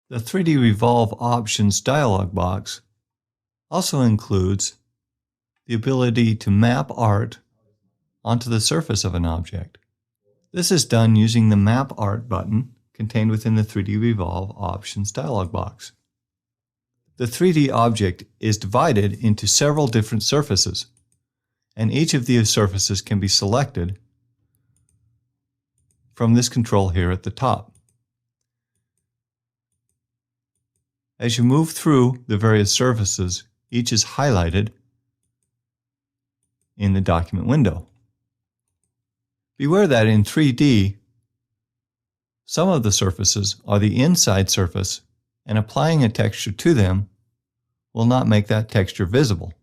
The 3D Revolve Options dialog box also includes the ability to map art onto the surface of an object. This is done using the Map Art button contained within the 3D Revolve Options dialog box. The 3D object is divided into several different surfaces, and each of these surfaces can be selected from this control here at the top. As you move through the various surfaces, each is highlighted in the document window. Beware that in 3D, some of the surfaces are the inside surface, and applying a texture to them will not make that texture visible.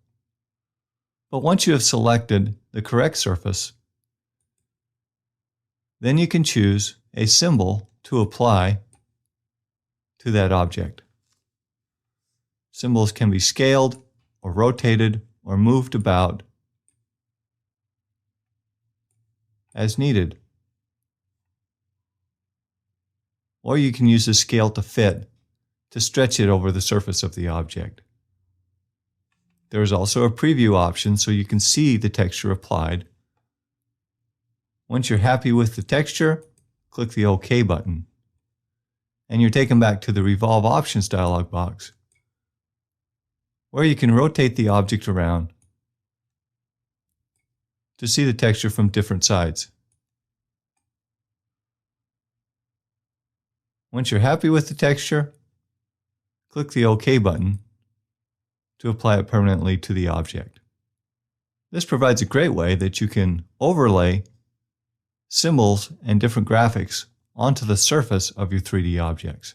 But once you have selected the correct surface, then you can choose a symbol to apply to that object. Symbols can be scaled or rotated or moved about as needed. Or you can use the scale to fit to stretch it over the surface of the object. There is also a preview option so you can see the texture applied. Once you're happy with the texture, click the OK button, and you're taken back to the Revolve Options dialog box, where you can rotate the object around to see the texture from different sides. Once you're happy with the texture, click the OK button to apply it permanently to the object. This provides a great way that you can overlay symbols and different graphics onto the surface of your 3D objects.